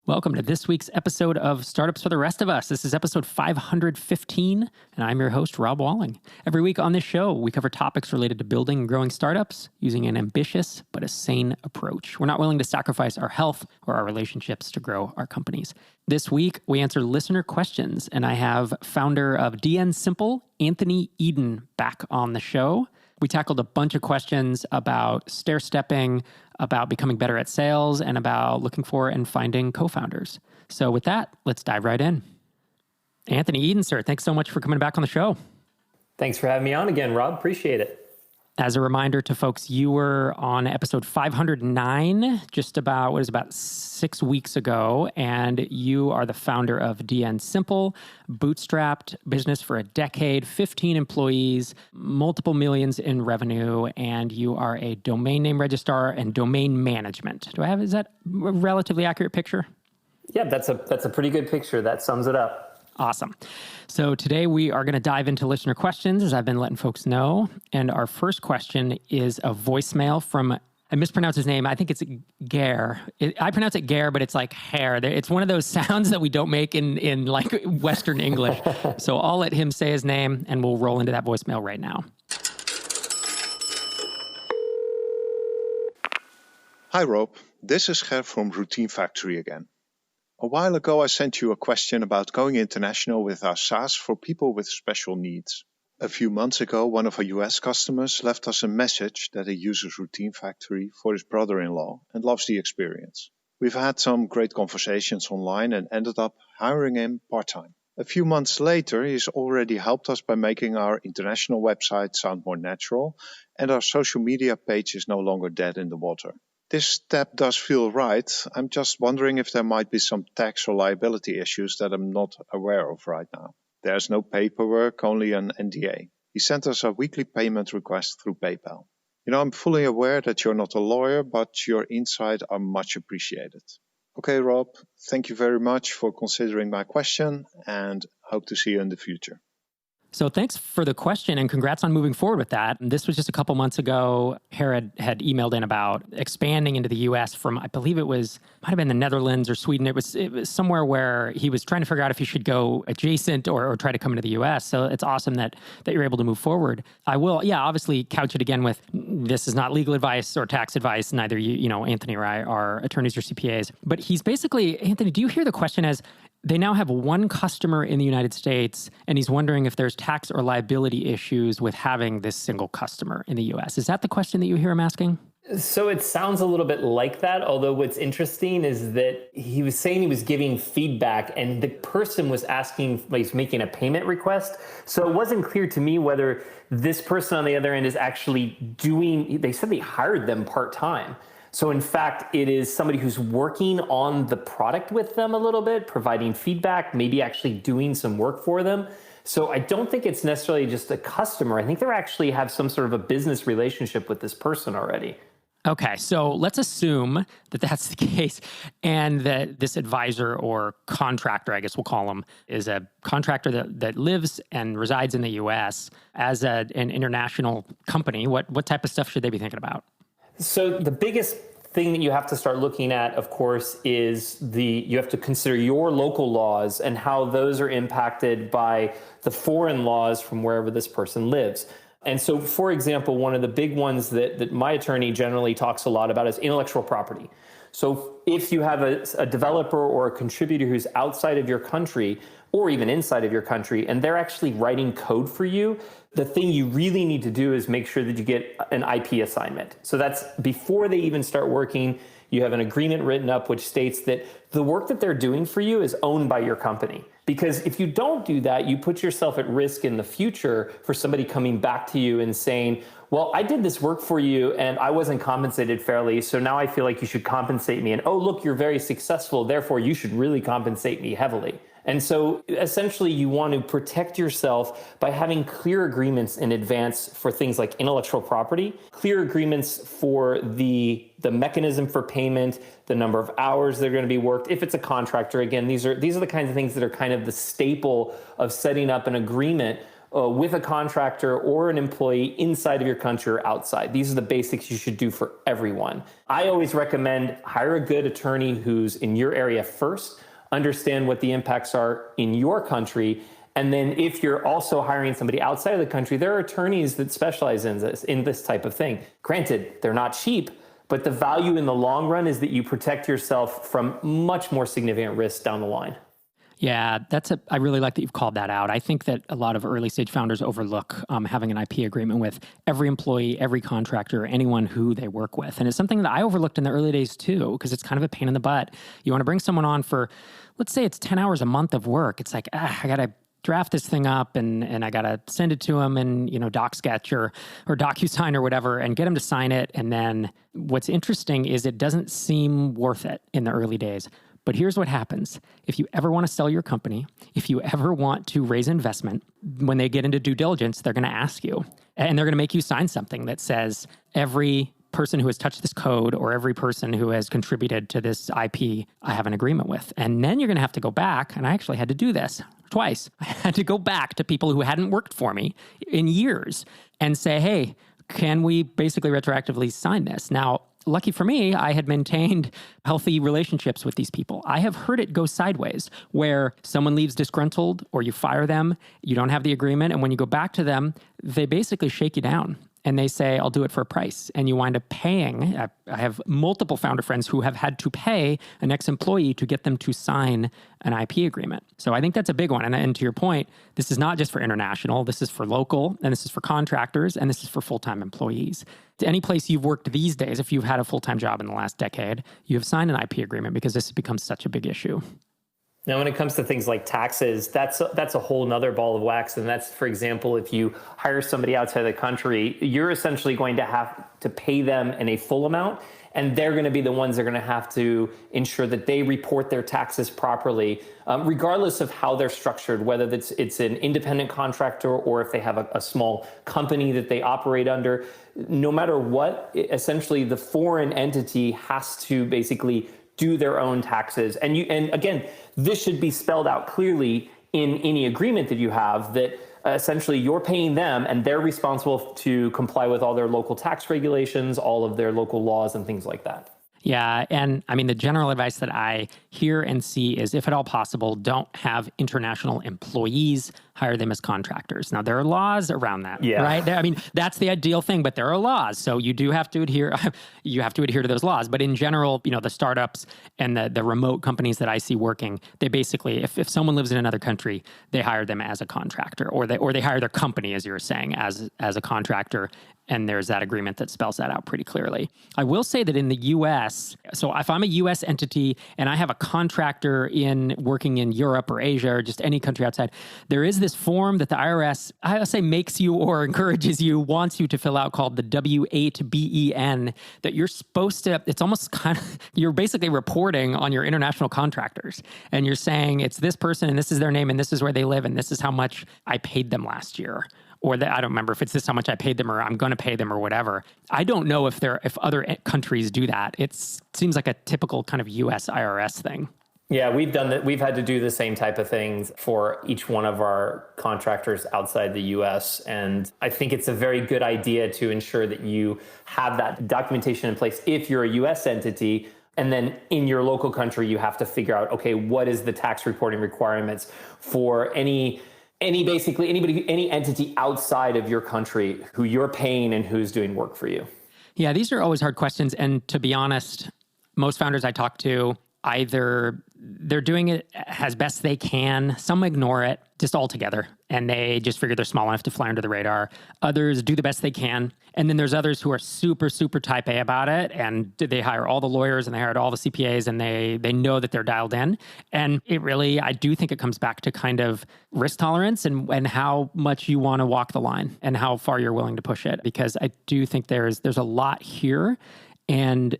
Welcome to this week's episode of Startups for the Rest of Us. This is episode 515, and I'm your host, Rob Walling. Every week on this show, we cover topics related to building and growing startups using an ambitious but a sane approach. We're not willing to sacrifice our health or our relationships to grow our companies. This week, we answer listener questions, and I have founder of DN Simple, Anthony Eden, back on the show. We tackled a bunch of questions about stair-stepping, about becoming better at sales, and about looking for and finding co-founders. So with that, let's dive right in. Anthony Eden, sir, thanks so much for coming back on the show. Thanks for having me on again, Rob. Appreciate it. As a reminder to folks, you were on episode 509, about 6 weeks ago, and you are the founder of DN Simple, bootstrapped business for a decade, 15 employees, multiple millions in revenue, and you are a domain name registrar and domain management. Is that a relatively accurate picture? Yeah, that's a pretty good picture. That sums it up. Awesome. So today we are going to dive into listener questions, as I've been letting folks know. And our first question is a voicemail from, I mispronounced his name. I think it's Gare. I pronounce it Gare, but it's like hair. It's one of those sounds that we don't make in like Western English. So I'll let him say his name and we'll roll into that voicemail right now. Hi, Rob. This is Ger from Routine Factory again. A while ago, I sent you a question about going international with our SaaS for people with special needs. A few months ago, one of our US customers left us a message that he uses Routine Factory for his brother-in-law and loves the experience. We've had some great conversations online and ended up hiring him part-time. A few months later, he's already helped us by making our international website sound more natural, and our social media page is no longer dead in the water. This step does feel right. I'm just wondering if there might be some tax or liability issues that I'm not aware of right now. There's no paperwork, only an NDA. He sent us a weekly payment request through PayPal. I'm fully aware that you're not a lawyer, but your insight are much appreciated. Okay, Rob, thank you very much for considering my question and hope to see you in the future. So thanks for the question and congrats on moving forward with that. This was just a couple months ago. Herod had emailed in about expanding into the U.S. from, I believe might have been the Netherlands or Sweden. It was somewhere where he was trying to figure out if he should go adjacent or try to come into the U.S. So it's awesome that you're able to move forward. I will, obviously couch it again with this is not legal advice or tax advice. Neither Anthony or I are attorneys or CPAs. But he's basically, Anthony, do you hear the question as, they now have one customer in the United States, and he's wondering if there's tax or liability issues with having this single customer in the U.S. Is that the question that you hear him asking? So it sounds a little bit like that, although what's interesting is that he was saying he was giving feedback, and the person was making a payment request. So it wasn't clear to me whether this person on the other end is actually they said they hired them part-time. So in fact, it is somebody who's working on the product with them a little bit, providing feedback, maybe actually doing some work for them. So I don't think it's necessarily just a customer. I think they actually have some sort of a business relationship with this person already. Okay, so let's assume that that's the case and that this advisor or contractor, I guess we'll call him, is a contractor that lives and resides in the U.S. as an international company. What type of stuff should they be thinking about? So the biggest thing that you have to start looking at, of course, is you have to consider your local laws and how those are impacted by the foreign laws from wherever this person lives. And so, for example, one of the big ones that my attorney generally talks a lot about is intellectual property. So if you have a developer or a contributor who's outside of your country or even inside of your country, and they're actually writing code for you, the thing you really need to do is make sure that you get an IP assignment. So that's before they even start working, you have an agreement written up which states that the work that they're doing for you is owned by your company. Because if you don't do that, you put yourself at risk in the future for somebody coming back to you and saying, well, I did this work for you and I wasn't compensated fairly, so now I feel like you should compensate me. And oh, look, you're very successful, therefore you should really compensate me heavily. And so essentially you want to protect yourself by having clear agreements in advance for things like intellectual property, clear agreements for the mechanism for payment, the number of hours they're going to be worked. If it's a contractor, again, these are the kinds of things that are kind of the staple of setting up an agreement with a contractor or an employee inside of your country or outside. These are the basics you should do for everyone. I always recommend hire a good attorney who's in your area first, understand what the impacts are in your country. And then if you're also hiring somebody outside of the country, there are attorneys that specialize in this type of thing. Granted, they're not cheap, but the value in the long run is that you protect yourself from much more significant risks down the line. Yeah, I really like that you've called that out. I think that a lot of early stage founders overlook having an IP agreement with every employee, every contractor, anyone who they work with. And it's something that I overlooked in the early days too, because it's kind of a pain in the butt. You want to bring someone on for, let's say it's 10 hours a month of work. It's like, I got to draft this thing up and I got to send it to them in, DocSketch or DocuSign or whatever and get them to sign it. And then what's interesting is it doesn't seem worth it in the early days. But here's what happens. If you ever want to sell your company, if you ever want to raise investment, when they get into due diligence, they're going to ask you, and they're going to make you sign something that says every person who has touched this code or every person who has contributed to this IP, I have an agreement with. And then you're going to have to go back, and I actually had to do this twice. I had to go back to people who hadn't worked for me in years and say, hey, can we basically retroactively sign this? Now, lucky for me, I had maintained healthy relationships with these people. I have heard it go sideways where someone leaves disgruntled or you fire them, you don't have the agreement, and when you go back to them, they basically shake you down. And they say, I'll do it for a price. And you wind up paying. I have multiple founder friends who have had to pay an ex-employee to get them to sign an IP agreement. So I think that's a big one. And to your point, this is not just for international. This is for local, and this is for contractors, and this is for full-time employees. To any place you've worked these days, if you've had a full-time job in the last decade, you have signed an IP agreement because this has become such a big issue. Now, when it comes to things like taxes, that's a whole nother ball of wax. And that's, for example, if you hire somebody outside the country, you're essentially going to have to pay them in a full amount. And they're going to be the ones that are going to have to ensure that they report their taxes properly, regardless of how they're structured, whether it's an independent contractor or if they have a small company that they operate under. No matter what, essentially the foreign entity has to basically do their own taxes. And again, this should be spelled out clearly in any agreement that you have that essentially you're paying them and they're responsible to comply with all their local tax regulations, all of their local laws and things like that. Yeah. And I mean, the general advice that I hear and see is, if at all possible, don't have international employees, hire them as contractors. Now, there are laws around that, right? I mean, that's the ideal thing, but there are laws. So you do have to adhere, you have to adhere to those laws. But in general, the startups and the remote companies that I see working, they basically, if someone lives in another country, they hire them as a contractor, or they hire their company, as you were saying, as a contractor. And there's that agreement that spells that out pretty clearly. I will say that in the U.S., so if I'm a U.S. entity and I have a contractor working in Europe or Asia or just any country outside, there is this form that the IRS, I say, makes you or encourages you, wants you to fill out, called the W-8BEN, that you're supposed to, it's almost kind of, you're basically reporting on your international contractors. And you're saying, it's this person and this is their name and this is where they live and this is how much I paid them last year. Or that, I don't remember if it's this how much I paid them or I'm going to pay them or whatever. I don't know if other countries do that. It seems like a typical kind of U.S. IRS thing. Yeah, we've done that. We've had to do the same type of things for each one of our contractors outside the U.S. And I think it's a very good idea to ensure that you have that documentation in place if you're a U.S. entity. And then in your local country, you have to figure out, okay, what is the tax reporting requirements for any entity outside of your country who you're paying and who's doing work for you. Yeah, these are always hard questions. And to be honest, most founders I talk to, either they're doing it as best they can. Some ignore it just altogether, and they just figure they're small enough to fly under the radar. Others do the best they can. And then there's others who are super, super type A about it, and they hire all the lawyers and they hired all the CPAs, and they know that they're dialed in. And it really, I do think it comes back to kind of risk tolerance and how much you want to walk the line and how far you're willing to push it. Because I do think there's a lot here. And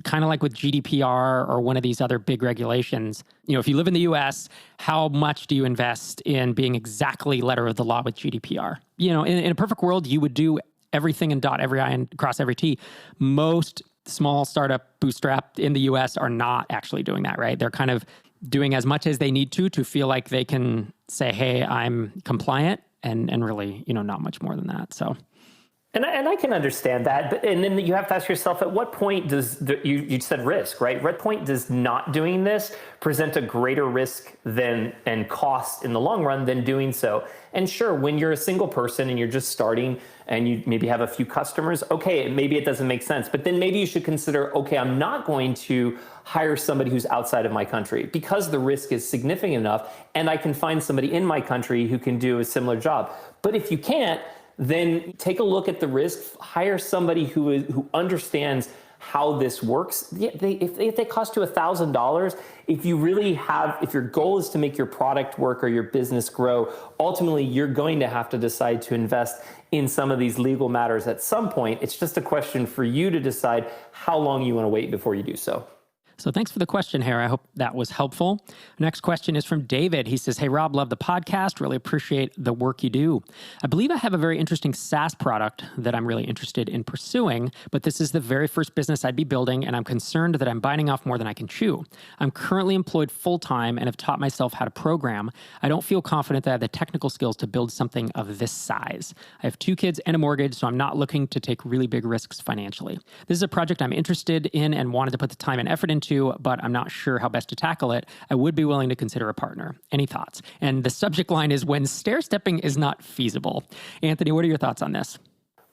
kind of like with GDPR or one of these other big regulations, if you live in the US, how much do you invest in being exactly letter of the law with GDPR? In a perfect world, you would do everything and dot every I and cross every T. Most small startup bootstrap in the US are not actually doing that, right? They're kind of doing as much as they need to feel like they can say, hey, I'm compliant. and really, not much more than that. So. And I can understand that, but and then you have to ask yourself, at what point does you said risk, right? At what point does not doing this present a greater risk and cost in the long run than doing so? And sure, when you're a single person and you're just starting and you maybe have a few customers, okay, maybe it doesn't make sense. But then maybe you should consider, okay, I'm not going to hire somebody who's outside of my country because the risk is significant enough, and I can find somebody in my country who can do a similar job. But if you can't, then take a look at the risk, hire somebody who understands how this works. If they cost you $1,000, if your goal is to make your product work or your business grow, ultimately you're going to have to decide to invest in some of these legal matters at some point. It's just a question for you to decide how long you want to wait before you do so. So thanks for the question, Harry. I hope that was helpful. Next question is from David. He says, hey, Rob, love the podcast. Really appreciate the work you do. I believe I have a very interesting SaaS product that I'm really interested in pursuing, but this is the very first business I'd be building, and I'm concerned that I'm biting off more than I can chew. I'm currently employed full-time and have taught myself how to program. I don't feel confident that I have the technical skills to build something of this size. I have 2 kids and a mortgage, so I'm not looking to take really big risks financially. This is a project I'm interested in and wanted to put the time and effort into, but I'm not sure how best to tackle it. I would be willing to consider a partner. Any thoughts? And the subject line is when stair-stepping is not feasible. Anthony, what are your thoughts on this?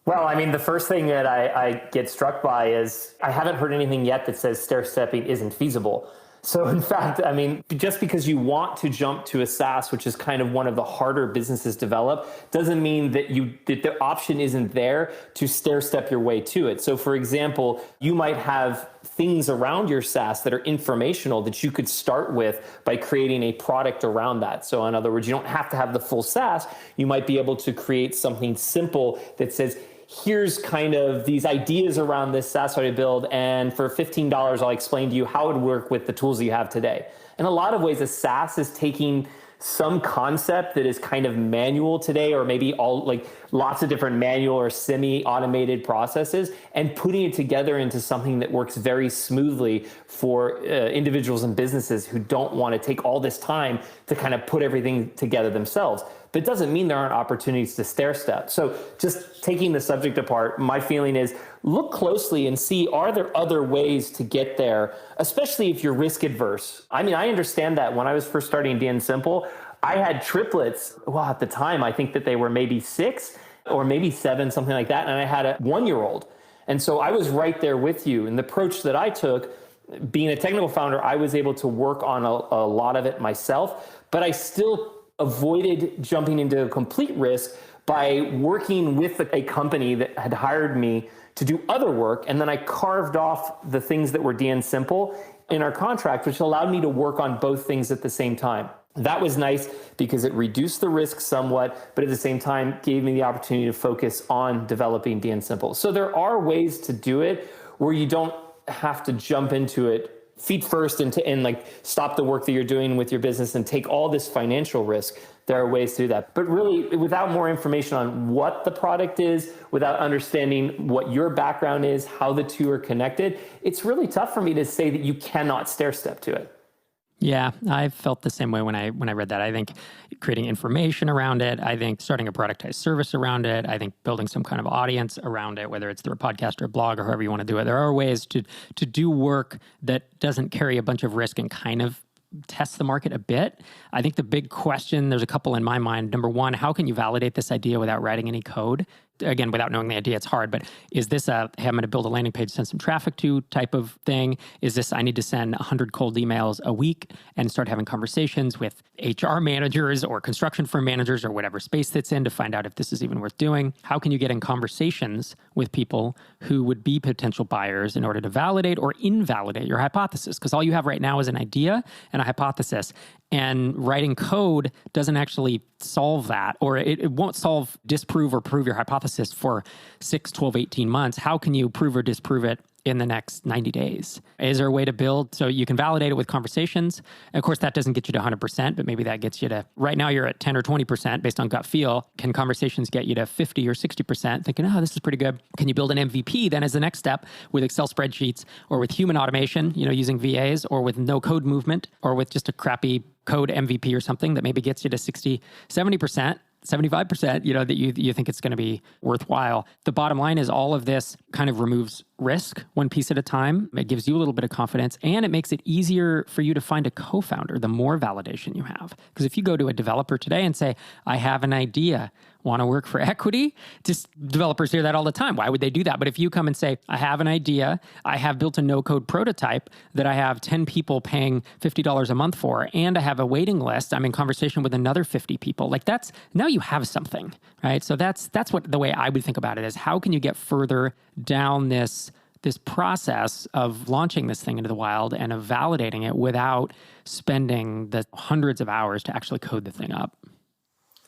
Well, I mean, the first thing that I get struck by is I haven't heard anything yet that says stair-stepping isn't feasible. So in fact, I mean, just because you want to jump to a SaaS, which is kind of one of the harder businesses develop, doesn't mean that the option isn't there to stair-step your way to it. So for example, you might have things around your SaaS that are informational that you could start with by creating a product around that. So in other words, you don't have to have the full SaaS. You might be able to create something simple that says, here's kind of these ideas around this SaaS I build, and for $15, I'll explain to you how it would work with the tools that you have today. In a lot of ways, a SaaS is taking some concept that is kind of manual today, or maybe lots of different manual or semi-automated processes, and putting it together into something that works very smoothly for individuals and businesses who don't want to take all this time to kind of put everything together themselves. But it doesn't mean there aren't opportunities to stair step. So just taking the subject apart, my feeling is look closely and see, are there other ways to get there, especially if you're risk adverse? I mean, I understand that when I was first starting DN Simple, I had triplets. Well, at the time, I think that they were maybe 6 or maybe 7, something like that. And I had a 1-year-old. And so I was right there with you. And the approach that I took, being a technical founder, I was able to work on a lot of it myself, but I still avoided jumping into a complete risk by working with a company that had hired me to do other work. And then I carved off the things that were DN Simple in our contract, which allowed me to work on both things at the same time. That was nice because it reduced the risk somewhat, but at the same time gave me the opportunity to focus on developing DN Simple. So there are ways to do it where you don't have to jump into it feet first and like stop the work that you're doing with your business and take all this financial risk. There are ways to do that. But really, without more information on what the product is, without understanding what your background is, how the two are connected, it's really tough for me to say that you cannot stair step to it. Yeah, I felt the same way when I read that. I think creating information around it, I think starting a productized service around it, I think building some kind of audience around it, whether it's through a podcast or a blog or however you want to do it. There are ways to do work that doesn't carry a bunch of risk and kind of test the market a bit. I think the big question, there's a couple in my mind. Number one, how can you validate this idea without writing any code? Again, without knowing the idea, it's hard, but is this hey, I'm going to build a landing page, send some traffic to type of thing? Is this, I need to send 100 cold emails a week and start having conversations with HR managers or construction firm managers or whatever space that's in to find out if this is even worth doing? How can you get in conversations with people who would be potential buyers in order to validate or invalidate your hypothesis? Because all you have right now is an idea and a hypothesis. And writing code doesn't actually solve that, or it won't disprove or prove your hypothesis for 6, 12, 18 months. How can you prove or disprove it in the next 90 days? Is there a way to build so you can validate it with conversations? And of course, that doesn't get you to 100%, but maybe that gets you to, right now you're at 10 or 20% based on gut feel. Can conversations get you to 50 or 60% thinking, oh, this is pretty good? Can you build an MVP then as the next step with Excel spreadsheets or with human automation, using VAs, or with no code movement, or with just a crappy code MVP or something that maybe gets you to 60, 70%? 75%, that you think it's going to be worthwhile. The bottom line is all of this kind of removes risk one piece at a time. It gives you a little bit of confidence, and it makes it easier for you to find a co-founder the more validation you have. Because if you go to a developer today and say, I have an idea, want to work for equity? Just developers hear that all the time. Why would they do that? But if you come and say, I have an idea, I have built a no-code prototype that I have 10 people paying $50 a month for, and I have a waiting list, I'm in conversation with another 50 people. Like now you have something, right? So that's what the way I would think about it is, how can you get further down this process of launching this thing into the wild and of validating it without spending the hundreds of hours to actually code the thing up?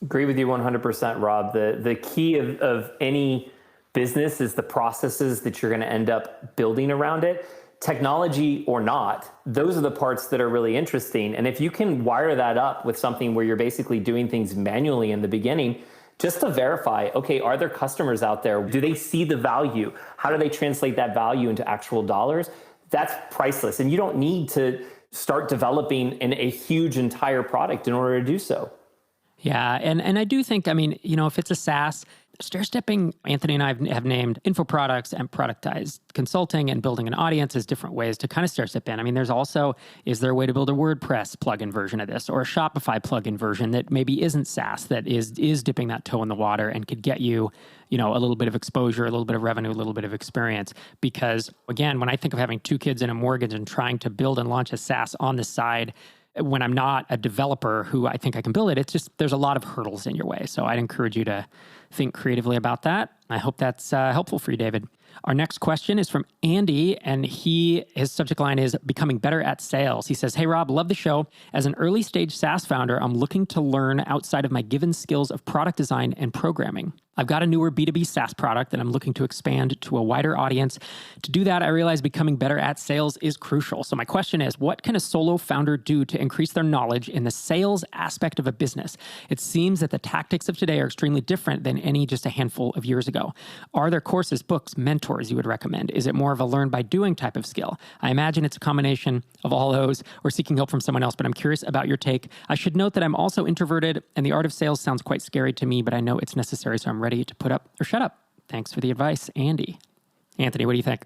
Agree with you 100%, Rob. The key of any business is the processes that you're going to end up building around it. Technology or not, those are the parts that are really interesting. And if you can wire that up with something where you're basically doing things manually in the beginning, just to verify, okay, are there customers out there? Do they see the value? How do they translate that value into actual dollars? That's priceless. And you don't need to start developing a huge entire product in order to do so. Yeah, and I do think, if it's a SaaS, stair-stepping, Anthony and I have named info products and productized consulting and building an audience as different ways to kind of stair-step in. There's also, is there a way to build a WordPress plugin version of this or a Shopify plugin version that maybe isn't SaaS, that is dipping that toe in the water and could get you, a little bit of exposure, a little bit of revenue, a little bit of experience? Because again, when I think of having 2 kids and a mortgage and trying to build and launch a SaaS on the side, when I'm not a developer who I think I can build it, it's just, there's a lot of hurdles in your way. So I'd encourage you to think creatively about that. I hope that's helpful for you, David. Our next question is from Andy, and his subject line is becoming better at sales. He says, hey, Rob, love the show. As an early stage SaaS founder, I'm looking to learn outside of my given skills of product design and programming. I've got a newer B2B SaaS product that I'm looking to expand to a wider audience. To do that, I realize becoming better at sales is crucial. So my question is, what can a solo founder do to increase their knowledge in the sales aspect of a business? It seems that the tactics of today are extremely different than any just a handful of years ago. Are there courses, books, mentors you would recommend? Is it more of a learn by doing type of skill? I imagine it's a combination of all those, or seeking help from someone else, but I'm curious about your take. I should note that I'm also introverted, and the art of sales sounds quite scary to me, but I know it's necessary, so I'm ready to put up or shut up. Thanks for the advice, Andy. Anthony, what do you think?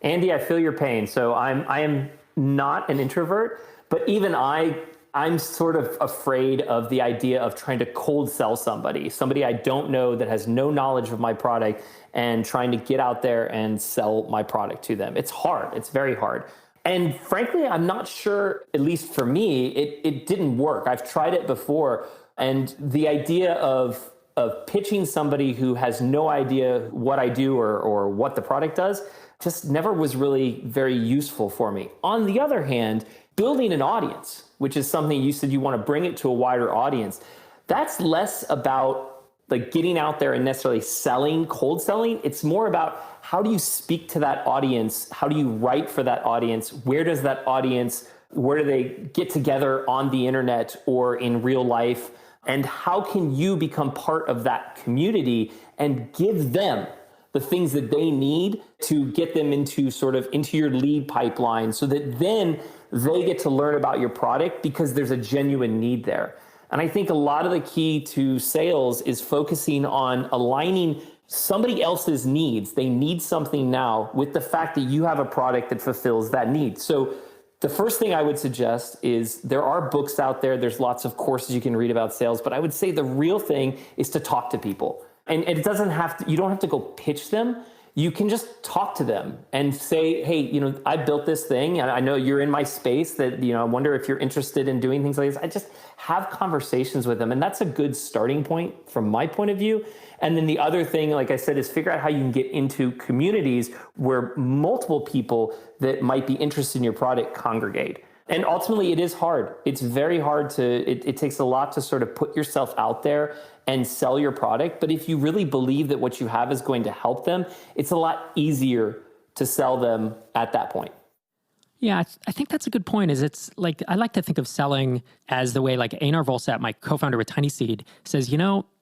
Andy, I feel your pain. So I am not an introvert, but even I'm sort of afraid of the idea of trying to cold sell somebody I don't know that has no knowledge of my product, and trying to get out there and sell my product to them. It's hard. It's very hard. And frankly, I'm not sure, at least for me, it didn't work. I've tried it before. And the idea of pitching somebody who has no idea what I do or what the product does just never was really very useful for me. On the other hand, building an audience, which is something you said you want to bring it to a wider audience, that's less about like getting out there and necessarily selling, cold selling. It's more about how do you speak to that audience? How do you write for that audience? Where do they get together on the internet or in real life? And how can you become part of that community and give them the things that they need to get them into your lead pipeline, so that then they get to learn about your product because there's a genuine need there. And I think a lot of the key to sales is focusing on aligning somebody else's needs. They need something now with the fact that you have a product that fulfills that need. So the first thing I would suggest is there are books out there. There's lots of courses you can read about sales, but I would say the real thing is to talk to people. And it doesn't have to, you don't have to go pitch them. You can just talk to them and say, hey, I built this thing and I know you're in my space that, I wonder if you're interested in doing things like this. I just have conversations with them. And that's a good starting point from my point of view. And then the other thing, like I said, is figure out how you can get into communities where multiple people that might be interested in your product congregate. And ultimately, it is hard. It's very hard it takes a lot to sort of put yourself out there and sell your product. But if you really believe that what you have is going to help them, it's a lot easier to sell them at that point. Yeah, I think that's a good point. It's like, I like to think of selling as the way like Einar Volseth, my co-founder with TinySeed, says,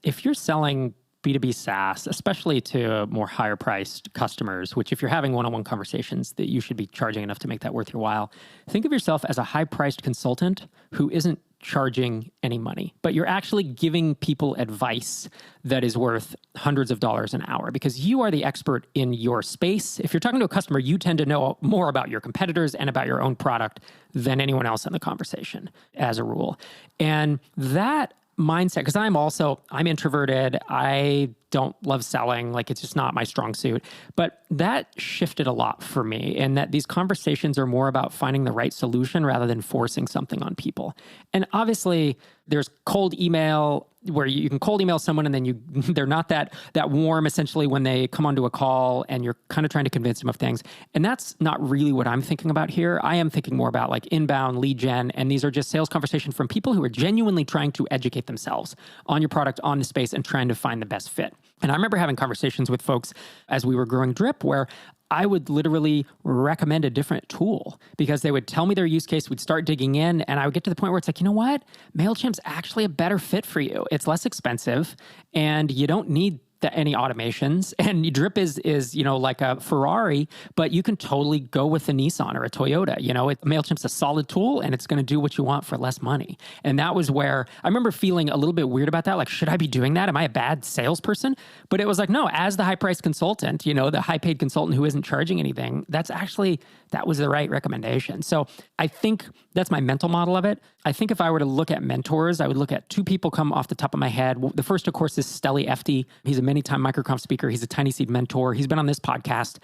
if you're selling B2B SaaS, especially to more higher priced customers, which if you're having one-on-one conversations that you should be charging enough to make that worth your while, think of yourself as a high priced consultant who isn't charging any money, but you're actually giving people advice that is worth hundreds of dollars an hour because you are the expert in your space. If you're talking to a customer, you tend to know more about your competitors and about your own product than anyone else in the conversation as a rule. And that mindset, because I'm introverted. I don't love selling. Like, it's just not my strong suit. But that shifted a lot for me, and that these conversations are more about finding the right solution rather than forcing something on people. And obviously, there's cold email where you can cold email someone and then they're not that warm essentially when they come onto a call and you're kind of trying to convince them of things. And that's not really what I'm thinking about here. I am thinking more about like inbound lead gen. And these are just sales conversations from people who are genuinely trying to educate themselves on your product, on the space, and trying to find the best fit. And I remember having conversations with folks as we were growing Drip where I would literally recommend a different tool because they would tell me their use case. We'd start digging in and I would get to the point where it's like, you know what? MailChimp's actually a better fit for you. It's less expensive and you don't need any automations. And Drip is like a Ferrari, but you can totally go with a Nissan or a Toyota. MailChimp's a solid tool and it's going to do what you want for less money. And that was where I remember feeling a little bit weird about that. Like, should I be doing that? Am I a bad salesperson? But it was like, no, as the high price consultant, the high paid consultant who isn't charging anything, that was the right recommendation. So I think that's my mental model of it. I think if I were to look at mentors, I would look at two people come off the top of my head. The first, of course, is Steli Efti. He's a many-time MicroConf speaker. He's a Tiny Seed mentor. He's been on this podcast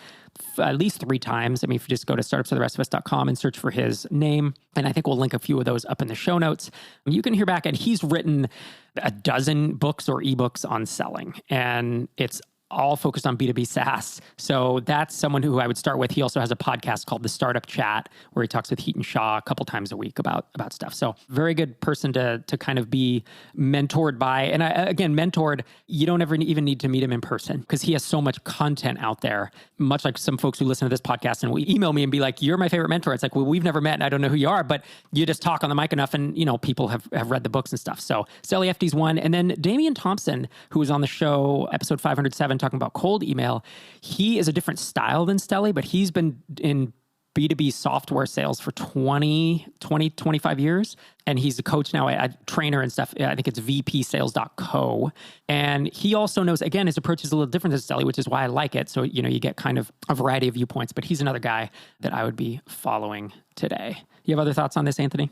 at least 3 times. I mean, if you just go to startupsfortherestofus.com and search for his name, and I think we'll link a few of those up in the show notes, you can hear back. And he's written a dozen books or ebooks on selling. And it's all focused on B2B SaaS. So that's someone who I would start with. He also has a podcast called The Startup Chat, where he talks with Heaton Shaw a couple times a week about stuff. So very good person to kind of be mentored by. And mentored, you don't ever even need to meet him in person because he has so much content out there, much like some folks who listen to this podcast and will email me and be like, you're my favorite mentor. It's like, well, we've never met and I don't know who you are, but you just talk on the mic enough and, people have read the books and stuff. So Steli Efti's one. And then Damian Thompson, who was on the show, episode 507, talking about cold email. He is a different style than Steli, but he's been in B2B software sales for 25 years. And he's a coach now, a trainer and stuff. I think it's vpsales.co. And he also knows, again, his approach is a little different than Steli, which is why I like it. So, you get kind of a variety of viewpoints, but he's another guy that I would be following today. You have other thoughts on this, Anthony?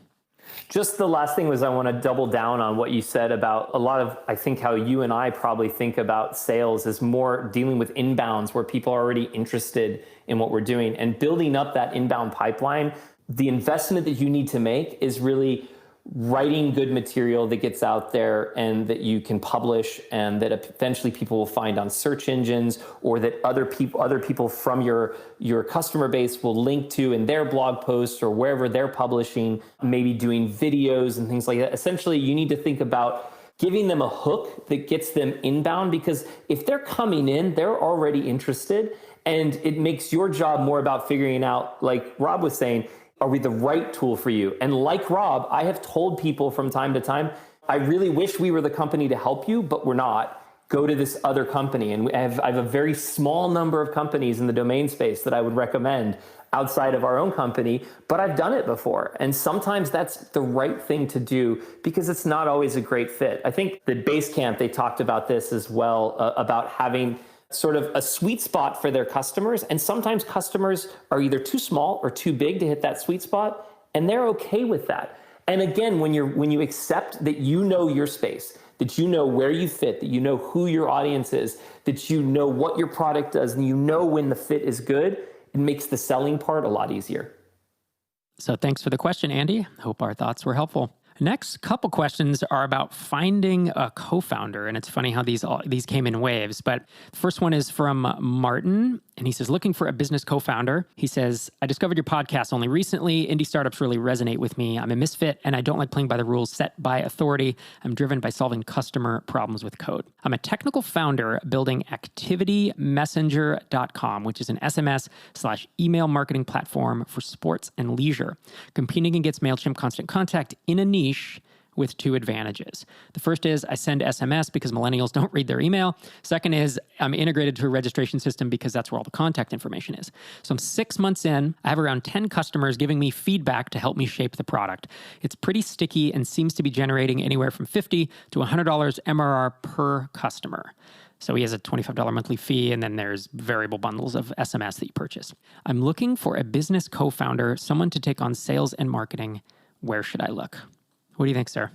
Just the last thing was I want to double down on what you said about a lot of, I think how you and I probably think about sales is more dealing with inbounds where people are already interested in what we're doing and building up that inbound pipeline. The investment that you need to make is really writing good material that gets out there and that you can publish and that eventually people will find on search engines or that other people from your customer base will link to in their blog posts or wherever they're publishing, maybe doing videos and things like that. Essentially, you need to think about giving them a hook that gets them inbound, because if they're coming in, they're already interested, and it makes your job more about figuring out, like Rob was saying, are we the right tool for you? And like Rob, I have told people from time to time, I really wish we were the company to help you, but we're not. Go to this other company. And I have a very small number of companies in the domain space that I would recommend outside of our own company, but I've done it before. And sometimes that's the right thing to do because it's not always a great fit. I think that Basecamp, they talked about this as well, about having sort of a sweet spot for their customers. And sometimes customers are either too small or too big to hit that sweet spot, and they're okay with that. And again, when you accept that you know your space, that you know where you fit, that you know who your audience is, that you know what your product does, and you know when the fit is good, it makes the selling part a lot easier. So thanks for the question, Andy. Hope our thoughts were helpful. Next couple questions are about finding a co-founder. And it's funny how these came in waves. But the first one is from Martin. And he says, looking for a business co-founder. He says, I discovered your podcast only recently. Indie startups really resonate with me. I'm a misfit and I don't like playing by the rules set by authority. I'm driven by solving customer problems with code. I'm a technical founder building ActivityMessenger.com, which is an SMS/email marketing platform for sports and leisure, competing against MailChimp Constant Contact in a niche with two advantages. The first is I send SMS because millennials don't read their email. Second is I'm integrated to a registration system because that's where all the contact information is. So I'm 6 months in. I have around 10 customers giving me feedback to help me shape the product. It's pretty sticky and seems to be generating anywhere from $50 to $100 MRR per customer. So he has a $25 monthly fee, and then there's variable bundles of SMS that you purchase. I'm looking for a business co-founder, someone to take on sales and marketing. Where should I look? What do you think, sir?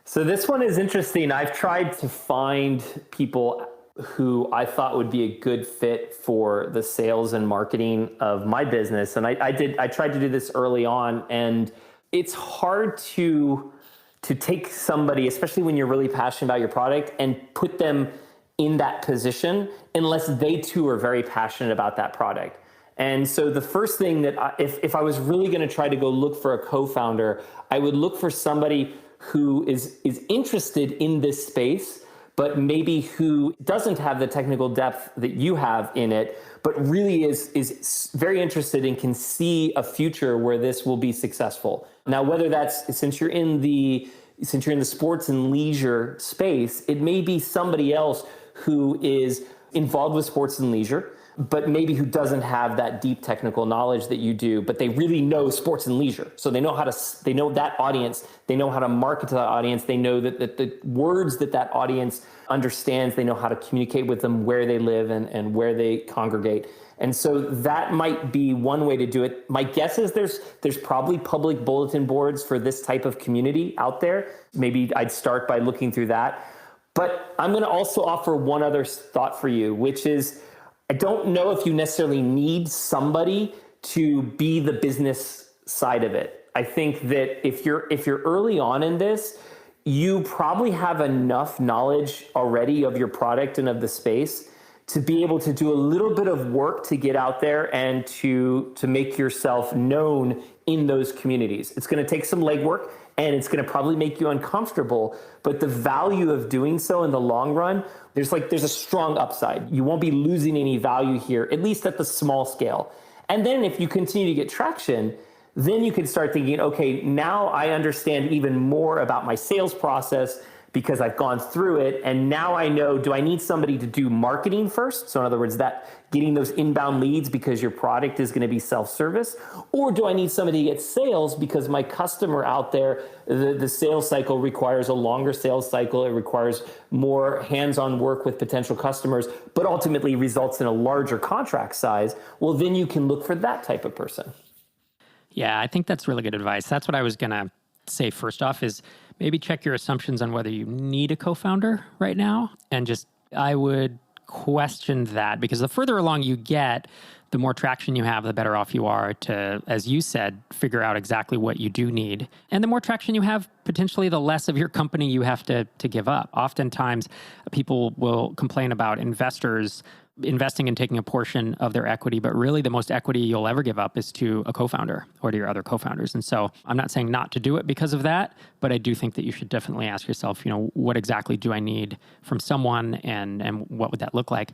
So this one is interesting. I've tried to find people who I thought would be a good fit for the sales and marketing of my business. And I tried to do this early on, and it's hard to take somebody, especially when you're really passionate about your product, and put them in that position unless they too are very passionate about that product. And so the first thing that if I was really going to try to go look for a co-founder, I would look for somebody who is interested in this space, but maybe who doesn't have the technical depth that you have in it, but really is very interested and can see a future where this will be successful. Now, whether that's since you're in the sports and leisure space, it may be somebody else who is involved with sports and leisure, but maybe who doesn't have that deep technical knowledge that you do, but they really know sports and leisure. So they know that audience, they know how to market to that audience, they know that the words that audience understands, they know how to communicate with them where they live and where they congregate. And so that might be one way to do it. My guess is there's probably public bulletin boards for this type of community out there. Maybe I'd start by looking through that. But I'm going to also offer one other thought for you, which is I don't know if you necessarily need somebody to be the business side of it. I think that if you're early on in this, you probably have enough knowledge already of your product and of the space to be able to do a little bit of work to get out there and to make yourself known in those communities. It's going to take some legwork, and it's going to probably make you uncomfortable, but the value of doing so in the long run, there's a strong upside. You won't be losing any value here, at least at the small scale. And then if you continue to get traction, then you can start thinking, okay, now I understand even more about my sales process because I've gone through it. And now I know, do I need somebody to do marketing first? So in other words, that getting those inbound leads because your product is going to be self-service, or do I need somebody to get sales because my customer out there, the sales cycle requires a longer sales cycle. It requires more hands-on work with potential customers, but ultimately results in a larger contract size. Well, then you can look for that type of person. Yeah, I think that's really good advice. That's what I was going to say first off is maybe check your assumptions on whether you need a co-founder right now. And I would question that because the further along you get, the more traction you have, the better off you are to, as you said, figure out exactly what you do need. And the more traction you have, potentially the less of your company you have to give up. Oftentimes, people will complain about investors investing and taking a portion of their equity, but really the most equity you'll ever give up is to a co-founder or to your other co-founders. And so I'm not saying not to do it because of that, but I do think that you should definitely ask yourself, what exactly do I need from someone and what would that look like?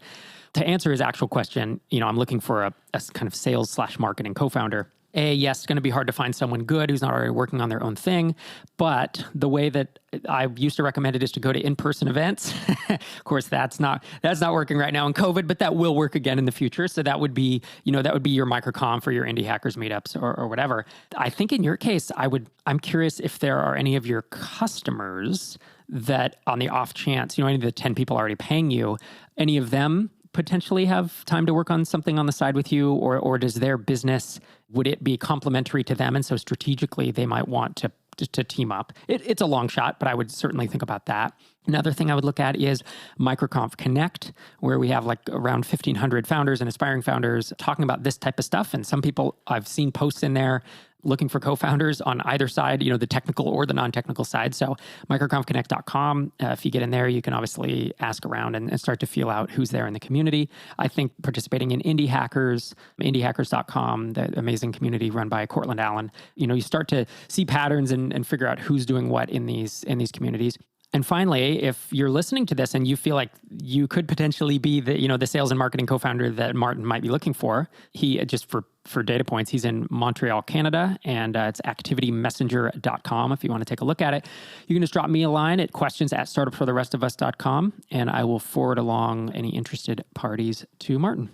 To answer his actual question, I'm looking for a kind of sales/marketing co-founder. Yes, it's going to be hard to find someone good who's not already working on their own thing. But the way that I used to recommend it is to go to in-person events. Of course, that's not working right now in COVID, but that will work again in the future. So that would be, your microconf or your indie hackers meetups or whatever. I think in your case, I'm curious if there are any of your customers that on the off chance, any of the 10 people already paying you, any of them potentially have time to work on something on the side with you, or does their business, would it be complementary to them? And so strategically, they might want to team up. It's a long shot, but I would certainly think about that. Another thing I would look at is MicroConf Connect, where we have around 1,500 founders and aspiring founders talking about this type of stuff. And some people, I've seen posts in there looking for co-founders on either side, the technical or the non-technical side. So microconfconnect.com, if you get in there, you can obviously ask around and start to feel out who's there in the community. I think participating in Indie Hackers, indiehackers.com, the amazing community run by Cortland Allen, you start to see patterns and figure out who's doing what in these communities. And finally, if you're listening to this and you feel like you could potentially be the sales and marketing co-founder that Martin might be looking for, he just for data points, he's in Montreal, Canada, and it's activitymessenger.com if you want to take a look at it. You can just drop me a line at questions@startupfortherestofus.com, and I will forward along any interested parties to Martin.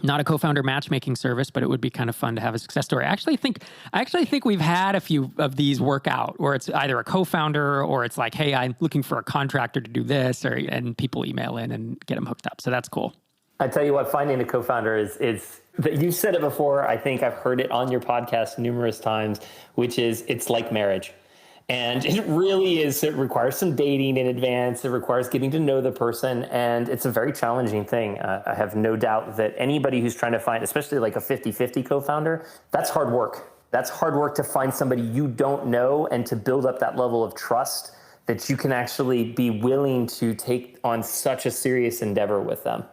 Not a co-founder matchmaking service, but it would be kind of fun to have a success story. I actually think we've had a few of these work out where it's either a co-founder or it's like, hey, I'm looking for a contractor to do this, and people email in and get them hooked up. So that's cool. I tell you what, finding a co-founder is that you've said it before. I think I've heard it on your podcast numerous times, which is it's like marriage. And it really is. It requires some dating in advance. It requires getting to know the person. And it's a very challenging thing. I have no doubt that anybody who's trying to find, especially like a 50-50 co-founder, that's hard work. That's hard work to find somebody you don't know and to build up that level of trust that you can actually be willing to take on such a serious endeavor with them.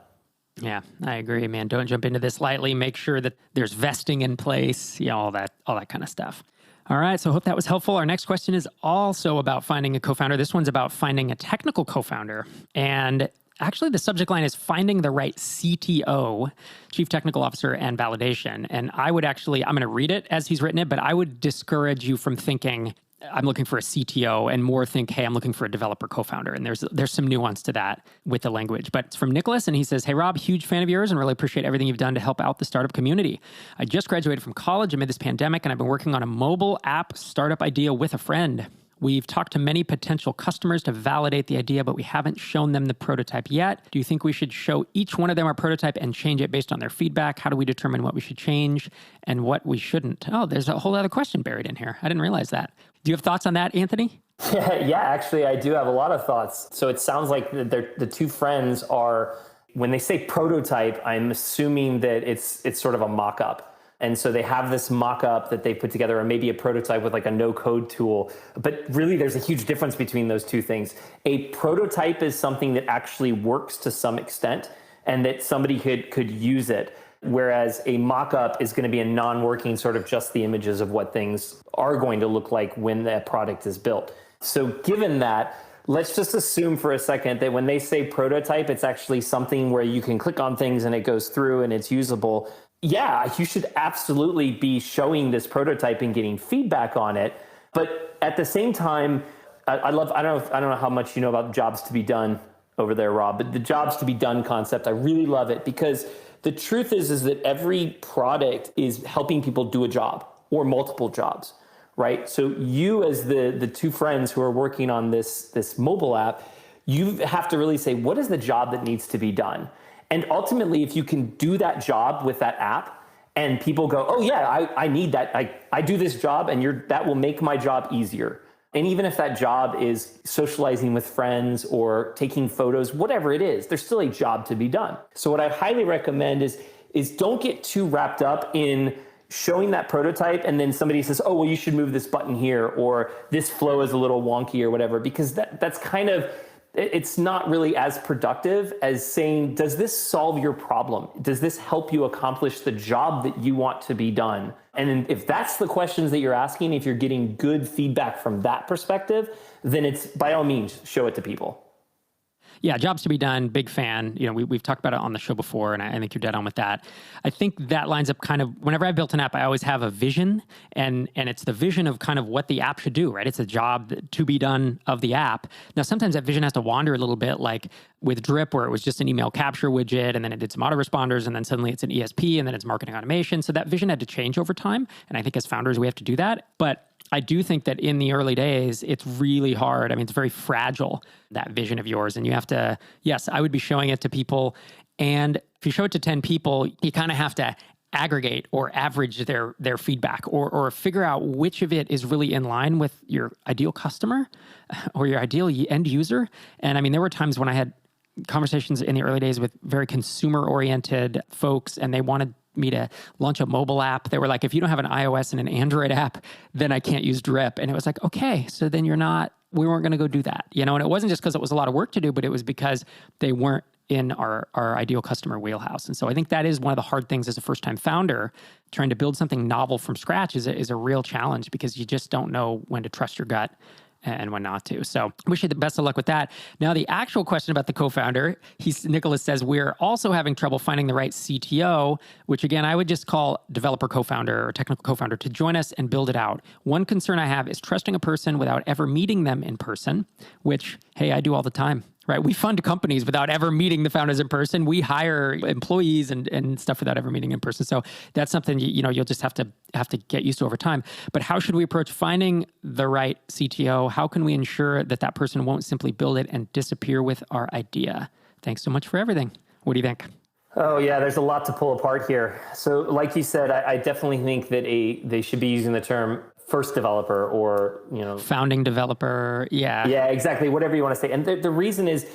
Yeah, I agree, man. Don't jump into this lightly. Make sure that there's vesting in place, all that kind of stuff. All right, so I hope that was helpful. Our next question is also about finding a co-founder. This one's about finding a technical co-founder. And actually, the subject line is finding the right CTO, Chief Technical Officer, and validation. And I'm going to read it as he's written it, but I would discourage you from thinking, I'm looking for a CTO, and more think, hey, I'm looking for a developer co-founder. And there's some nuance to that with the language. But it's from Nicholas, and he says, hey, Rob, huge fan of yours and really appreciate everything you've done to help out the startup community. I just graduated from college amid this pandemic, and I've been working on a mobile app startup idea with a friend. We've talked to many potential customers to validate the idea, but we haven't shown them the prototype yet. Do you think we should show each one of them our prototype and change it based on their feedback? How do we determine what we should change and what we shouldn't? Oh, there's a whole other question buried in here. I didn't realize that. Do you have thoughts on that, Anthony? Yeah, actually, I do have a lot of thoughts. So it sounds like the two friends are, when they say prototype, I'm assuming that it's sort of a mock-up. And so they have this mock-up that they put together, or maybe a prototype with like a no-code tool. But really, there's a huge difference between those two things. A prototype is something that actually works to some extent and that somebody could use it. Whereas a mock-up is going to be a non-working sort of just the images of what things are going to look like when that product is built. So given that, let's just assume for a second that when they say prototype, it's actually something where you can click on things and it goes through and it's usable. Yeah, you should absolutely be showing this prototype and getting feedback on it. But at the same time, I don't know how much you know about jobs to be done over there, Rob, but the jobs to be done concept, I really love it because the truth is that every product is helping people do a job or multiple jobs, right? So you as the two friends who are working on this mobile app, you have to really say, what is the job that needs to be done? And ultimately, if you can do that job with that app and people go, oh yeah, I need that. I do this job and that will make my job easier. And even if that job is socializing with friends or taking photos, whatever it is, there's still a job to be done. So what I highly recommend is don't get too wrapped up in showing that prototype and then somebody says, oh, well, you should move this button here or this flow is a little wonky or whatever, because that's kind of, it's not really as productive as saying, does this solve your problem? Does this help you accomplish the job that you want to be done? And if that's the questions that you're asking, if you're getting good feedback from that perspective, then it's by all means, show it to people. Yeah, jobs to be done, big fan. We've talked about it on the show before, and I think you're dead on with that. I think that lines up kind of, whenever I built an app, I always have a vision, and it's the vision of kind of what the app should do, right? It's a job to be done of the app. Now, sometimes that vision has to wander a little bit, like with Drip, where it was just an email capture widget, and then it did some autoresponders, and then suddenly it's an ESP, and then it's marketing automation. So that vision had to change over time, and I think as founders, we have to do that. But I do think that in the early days, it's really hard. I mean, it's very fragile, that vision of yours. And you have to, yes, I would be showing it to people. And if you show it to 10 people, you kind of have to aggregate or average their feedback or figure out which of it is really in line with your ideal customer or your ideal end user. And I mean, there were times when I had conversations in the early days with very consumer-oriented folks, and they wanted me to launch a mobile app. They were like, if you don't have an iOS and an Android app, then I can't use Drip. And it was like, okay, so then we weren't going to go do that. And it wasn't just because it was a lot of work to do, but it was because they weren't in our ideal customer wheelhouse. And so I think that is one of the hard things as a first-time founder. Trying to build something novel from scratch is a real challenge because you just don't know when to trust your gut and when not to. So wish you the best of luck with that. Now, the actual question about the co-founder, Nicholas says, we're also having trouble finding the right CTO, which again, I would just call developer co-founder or technical co-founder to join us and build it out. One concern I have is trusting a person without ever meeting them in person, which, hey, I do all the time. Right. We fund companies without ever meeting the founders in person. We hire employees and stuff without ever meeting in person. So that's something, you'll just have to get used to over time. But how should we approach finding the right CTO? How can we ensure that that person won't simply build it and disappear with our idea? Thanks so much for everything. What do you think? Oh, yeah, there's a lot to pull apart here. So like you said, I definitely think that they should be using the term first developer or, founding developer. Yeah. Yeah, exactly. Whatever you want to say. And the reason is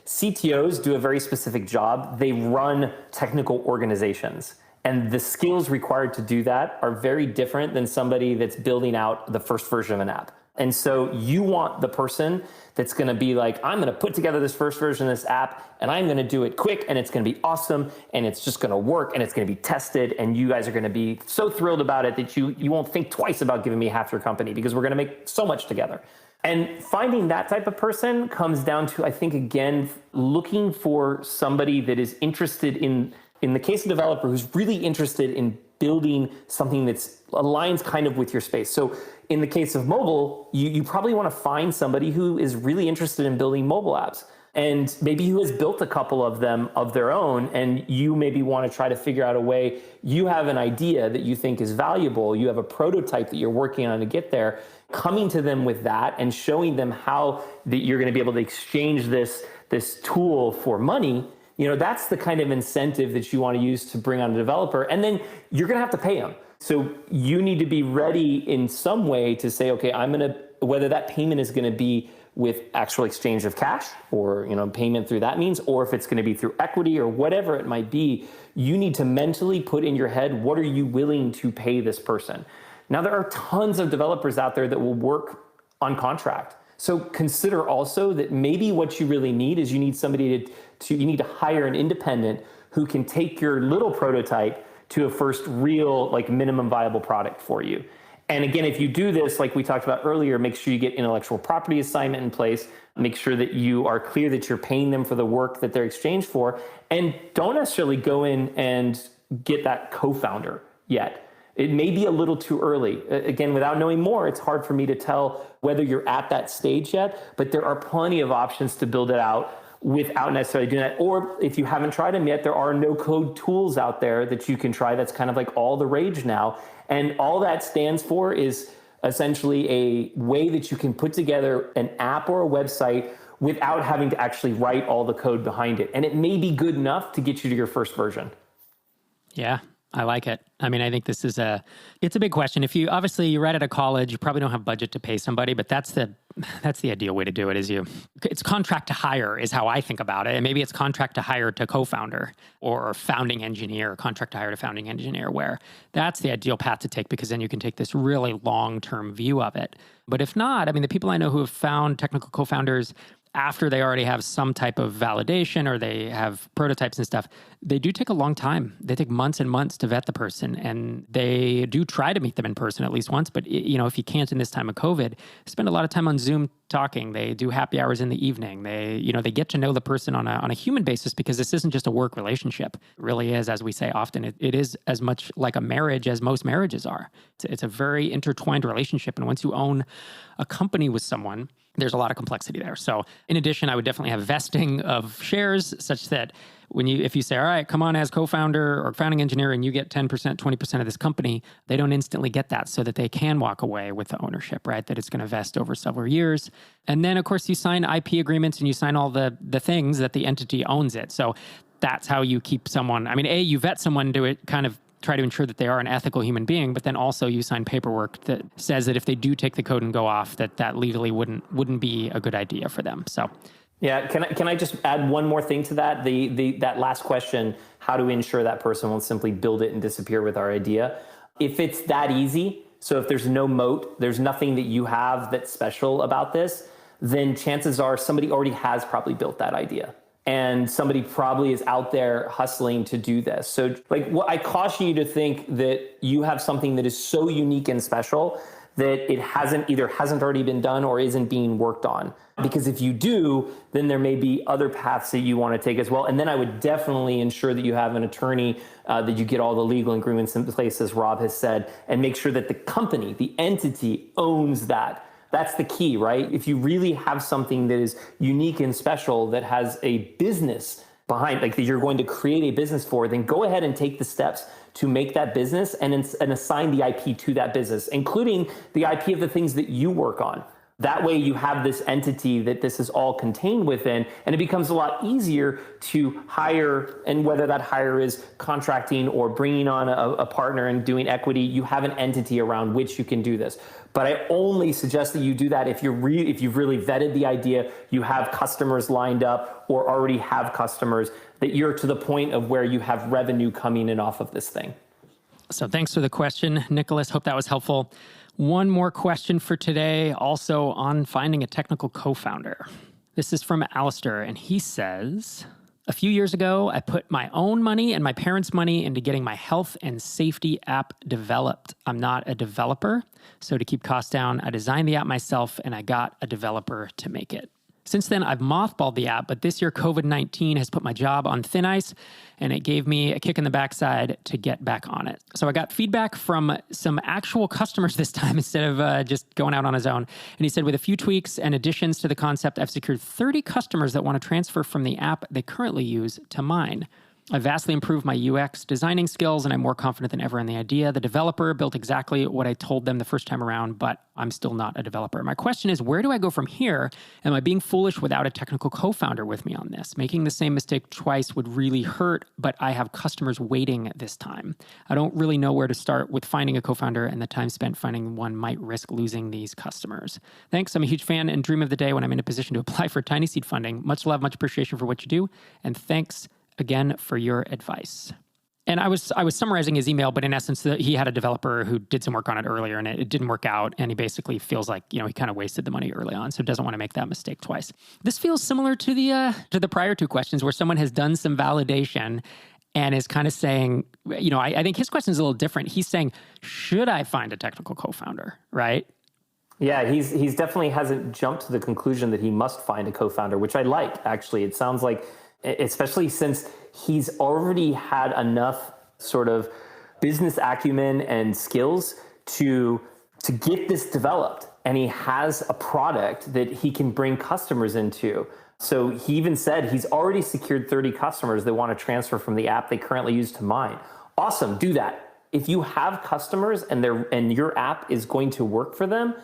CTOs do a very specific job. They run technical organizations. And the skills required to do that are very different than somebody that's building out the first version of an app. And so you want the person that's going to be like, I'm going to put together this first version of this app and I'm going to do it quick and it's going to be awesome and it's just going to work and it's going to be tested and you guys are going to be so thrilled about it that you won't think twice about giving me half your company because we're going to make so much together. And finding that type of person comes down to, I think, again, looking for somebody that is interested in the case of developer, who's really interested in building something that aligns kind of with your space. So in the case of mobile, you probably want to find somebody who is really interested in building mobile apps and maybe who has built a couple of them of their own. And you maybe want to try to figure out a way. You have an idea that you think is valuable. You have a prototype that you're working on to get there. Coming to them with that and showing them how that you're going to be able to exchange this tool for money. That's the kind of incentive that you want to use to bring on a developer. And then you're going to have to pay them. So you need to be ready in some way to say, okay, whether that payment is going to be with actual exchange of cash or, payment through that means, or if it's going to be through equity or whatever it might be, you need to mentally put in your head, what are you willing to pay this person? Now, there are tons of developers out there that will work on contract. So consider also that maybe what you really need is you need somebody you need to hire an independent who can take your little prototype to a first real, minimum viable product for you. And again, if you do this, like we talked about earlier, make sure you get intellectual property assignment in place. Make sure that you are clear that you're paying them for the work that they're exchanged for. And don't necessarily go in and get that co-founder yet. It may be a little too early. Again, without knowing more, it's hard for me to tell whether you're at that stage yet, but there are plenty of options to build it out without necessarily doing that. Or if you haven't tried them yet, there are no-code tools out there that you can try. That's kind of like all the rage now. And all that stands for is essentially a way that you can put together an app or a website without having to actually write all the code behind it. And it may be good enough to get you to your first version. Yeah. I like it. I mean, I think it's a big question. If you you're right out of college, you probably don't have budget to pay somebody, but that's the ideal way to do it. It's contract to hire is how I think about it. And maybe it's contract to hire to co-founder or founding engineer, contract to hire to founding engineer, where that's the ideal path to take because then you can take this really long-term view of it. But if not, I mean, the people I know who have found technical co-founders after they already have some type of validation or they have prototypes and stuff, they do take a long time. They take months and months to vet the person, and they do try to meet them in person at least once. But if you can't in this time of COVID, spend a lot of time on Zoom talking. They do happy hours in the evening. They get to know the person on a human basis because this isn't just a work relationship. It really is, as we say often, it is as much like a marriage as most marriages are. It's a very intertwined relationship, and once you own a company with someone, there's a lot of complexity there. So in addition, I would definitely have vesting of shares such that if you say, all right, come on as co-founder or founding engineer and you get 10%, 20% of this company, they don't instantly get that so that they can walk away with the ownership, right? That it's going to vest over several years. And then, of course, you sign IP agreements and you sign all the things that the entity owns it. So that's how you keep someone. I mean, you vet someone to kind of try to ensure that they are an ethical human being, but then also you sign paperwork that says that if they do take the code and go off, that legally wouldn't be a good idea for them. So, yeah, can I just add one more thing to that? That last question: how do we ensure that person won't simply build it and disappear with our idea? If it's that easy, so if there's no moat, there's nothing that you have that's special about this, then chances are somebody already has probably built that idea. And somebody probably is out there hustling to do this. So I caution you to think that you have something that is so unique and special that it hasn't already been done or isn't being worked on. Because if you do, then there may be other paths that you want to take as well. And then I would definitely ensure that you have an attorney, that you get all the legal agreements in place, as Rob has said, and make sure that the company, the entity, owns that. That's the key, right? If you really have something that is unique and special that has a business behind, like that you're going to create a business for, then go ahead and take the steps to make that business and assign the IP to that business, including the IP of the things that you work on. That way you have this entity that this is all contained within, and it becomes a lot easier to hire, and whether that hire is contracting or bringing on a partner and doing equity, you have an entity around which you can do this. But I only suggest that you do that if you've really vetted the idea, you have customers lined up or already have customers, that you're to the point of where you have revenue coming in off of this thing. So thanks for the question, Nicholas. Hope that was helpful. One more question for today, also on finding a technical co-founder. This is from Alistair, and he says, a few years ago, I put my own money and my parents' money into getting my health and safety app developed. I'm not a developer, so to keep costs down, I designed the app myself and I got a developer to make it. Since then, I've mothballed the app, but this year COVID-19 has put my job on thin ice, and it gave me a kick in the backside to get back on it. So I got feedback from some actual customers this time instead of just going out on his own. And he said, with a few tweaks and additions to the concept, I've secured 30 customers that want to transfer from the app they currently use to mine. I've vastly improved my UX designing skills, and I'm more confident than ever in the idea. The developer built exactly what I told them the first time around, but I'm still not a developer. My question is, where do I go from here? Am I being foolish without a technical co-founder with me on this? Making the same mistake twice would really hurt, but I have customers waiting this time. I don't really know where to start with finding a co-founder, and the time spent finding one might risk losing these customers. Thanks. I'm a huge fan and dream of the day when I'm in a position to apply for Tiny Seed funding. Much love, much appreciation for what you do, and thanks again for your advice. And I was summarizing his email, but in essence, he had a developer who did some work on it earlier, and it didn't work out. And he basically feels like, he kind of wasted the money early on, so doesn't want to make that mistake twice. This feels similar to the prior two questions, where someone has done some validation and is kind of saying, I think his question is a little different. He's saying, should I find a technical co-founder, right? Yeah, he's definitely hasn't jumped to the conclusion that he must find a co-founder, which I like, actually. It sounds like, especially since he's already had enough sort of business acumen and skills to get this developed. And he has a product that he can bring customers into. So he even said he's already secured 30 customers that want to transfer from the app they currently use to mine. Awesome, do that. If you have customers and your app is going to work for them,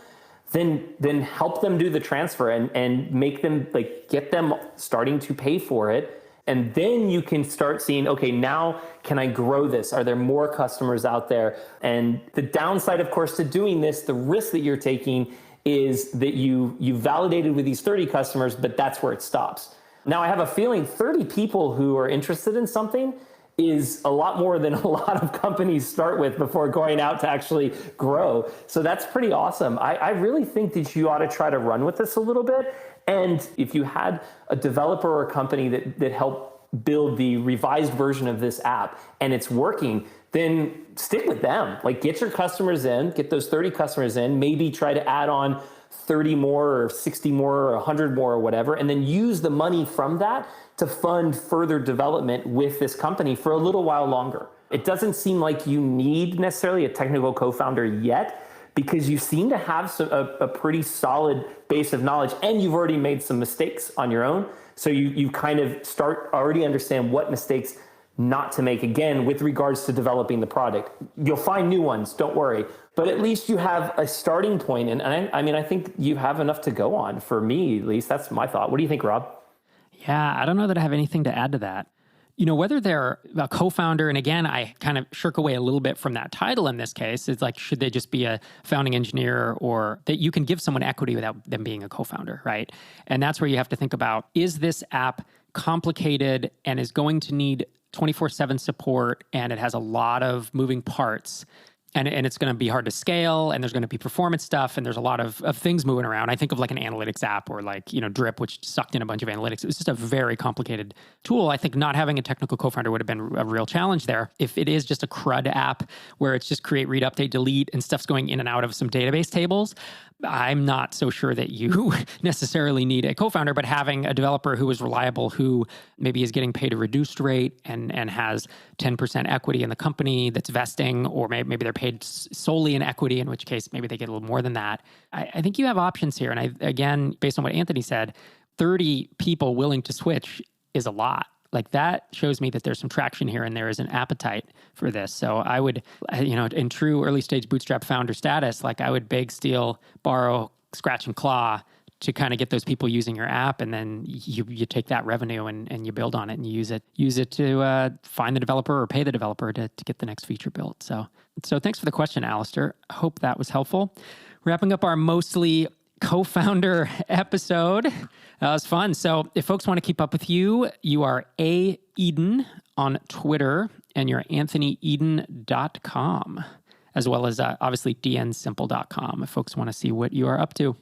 then help them do the transfer and make them, get them starting to pay for it. And then you can start seeing, okay, now can I grow this? Are there more customers out there? And the downside, of course, to doing this, the risk that you're taking is that you validated with these 30 customers, but that's where it stops. Now, I have a feeling 30 people who are interested in something is a lot more than a lot of companies start with before going out to actually grow. So that's pretty awesome. I really think that you ought to try to run with this a little bit. And if you had a developer or a company that helped build the revised version of this app and it's working, then stick with them. Get your customers in, get those 30 customers in, maybe try to add on 30 more or 60 more or 100 more or whatever, and then use the money from that to fund further development with this company for a little while longer. It doesn't seem like you need necessarily a technical co-founder yet, because you seem to have a pretty solid base of knowledge, and you've already made some mistakes on your own. So you kind of already understand what mistakes not to make again with regards to developing the product. You'll find new ones, don't worry. But at least you have a starting point. And I think you have enough to go on. For me, at least, that's my thought. What do you think, Rob? Yeah, I don't know that I have anything to add to that. Whether they're a co-founder, and again, I kind of shirk away a little bit from that title in this case. It's like, should they just be a founding engineer, or that you can give someone equity without them being a co-founder, right? And that's where you have to think about, is this app complicated and is going to need 24/7 support, and it has a lot of moving parts? and it's going to be hard to scale, and there's going to be performance stuff, and there's a lot of things moving around. I think of like an analytics app or like, Drip, which sucked in a bunch of analytics. It was just a very complicated tool. I think not having a technical co-founder would have been a real challenge there. If it is just a CRUD app where it's just create, read, update, delete, and stuff's going in and out of some database tables, I'm not so sure that you necessarily need a co-founder, but having a developer who is reliable, who maybe is getting paid a reduced rate and has 10% equity in the company that's vesting, or maybe they're paid solely in equity, in which case maybe they get a little more than that. I think you have options here. And again, based on what Anthony said, 30 people willing to switch is a lot. Like that shows me that there's some traction here and there is an appetite for this. So I would, in true early stage bootstrap founder status, like I would beg, steal, borrow, scratch and claw to kind of get those people using your app. And then you take that revenue and you build on it and you use it to find the developer or pay the developer to get the next feature built. So thanks for the question, Alistair. I hope that was helpful. Wrapping up our mostly co-founder episode. That was fun. So if folks want to keep up with you, you are A. Eden on Twitter and you're anthonyeden.com, as well as obviously dnsimple.com if folks want to see what you are up to.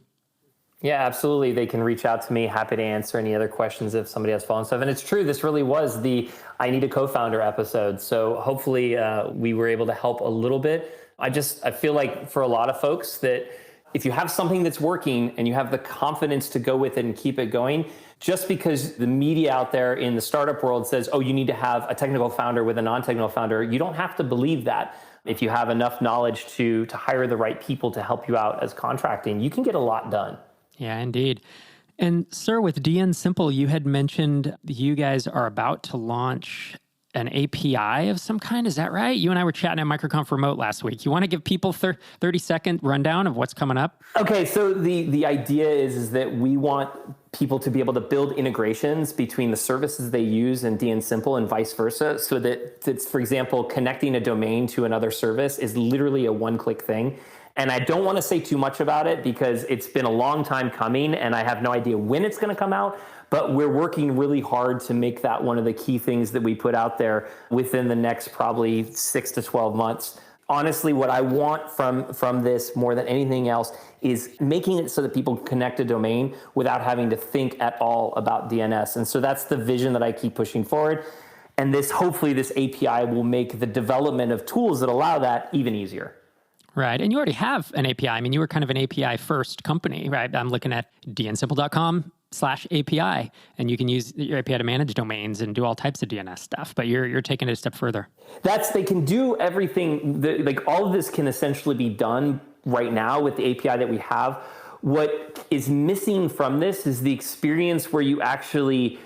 Yeah, absolutely. They can reach out to me. Happy to answer any other questions if somebody has following stuff. And it's true, this really was the I Need a Co-Founder episode. So hopefully we were able to help a little bit. I feel like for a lot of folks that if you have something that's working and you have the confidence to go with it and keep it going, just because the media out there in the startup world says, oh, you need to have a technical founder with a non-technical founder, you don't have to believe that. If you have enough knowledge to hire the right people to help you out as contracting, you can get a lot done. Yeah, indeed. And sir, with DN Simple, you had mentioned you guys are about to launch an API of some kind. Is that right? You and I were chatting at MicroConf Remote last week. You want to give people 30-second rundown of what's coming up? Okay, so the idea is that we want people to be able to build integrations between the services they use in DN Simple and vice versa, so that it's, for example, connecting a domain to another service is literally a one-click thing. And I don't want to say too much about it because it's been a long time coming and I have no idea when it's going to come out, but we're working really hard to make that one of the key things that we put out there within the next probably 6 to 12 months. Honestly, what I want from this more than anything else is making it so that people connect a domain without having to think at all about DNS. And so that's the vision that I keep pushing forward. And hopefully this API will make the development of tools that allow that even easier. Right. And you already have an API. I mean, you were kind of an API first company, right? I'm looking at dnsimple.com/API, and you can use your API to manage domains and do all types of DNS stuff, but you're taking it a step further. They can do everything. All of this can essentially be done right now with the API that we have. What is missing from this is the experience where you actually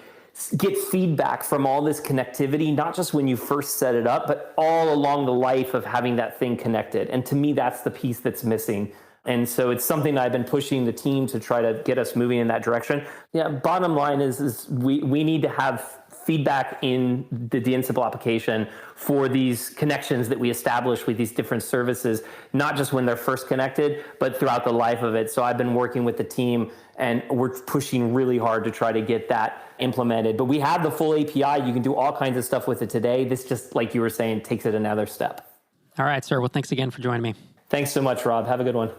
get feedback from all this connectivity, not just when you first set it up, but all along the life of having that thing connected. And to me, that's the piece that's missing. And so it's something that I've been pushing the team to try to get us moving in that direction. Yeah, bottom line is we need to have feedback in the DN Simple application for these connections that we establish with these different services, not just when they're first connected, but throughout the life of it. So I've been working with the team and we're pushing really hard to try to get that implemented. But we have the full API. You can do all kinds of stuff with it today. This just, like you were saying, takes it another step. All right, sir. Well, thanks again for joining me. Thanks so much, Rob. Have a good one.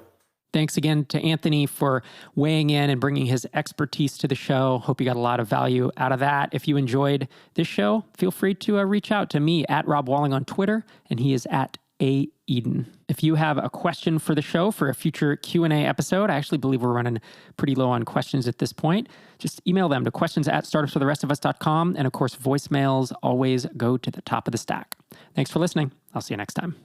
Thanks again to Anthony for weighing in and bringing his expertise to the show. Hope you got a lot of value out of that. If you enjoyed this show, feel free to reach out to me at Rob Walling on Twitter, and he is at A. Eden. If you have a question for the show for a future Q&A episode, I actually believe we're running pretty low on questions at this point. Just email them to questions@startupsfortherestofus.com. And of course, voicemails always go to the top of the stack. Thanks for listening. I'll see you next time.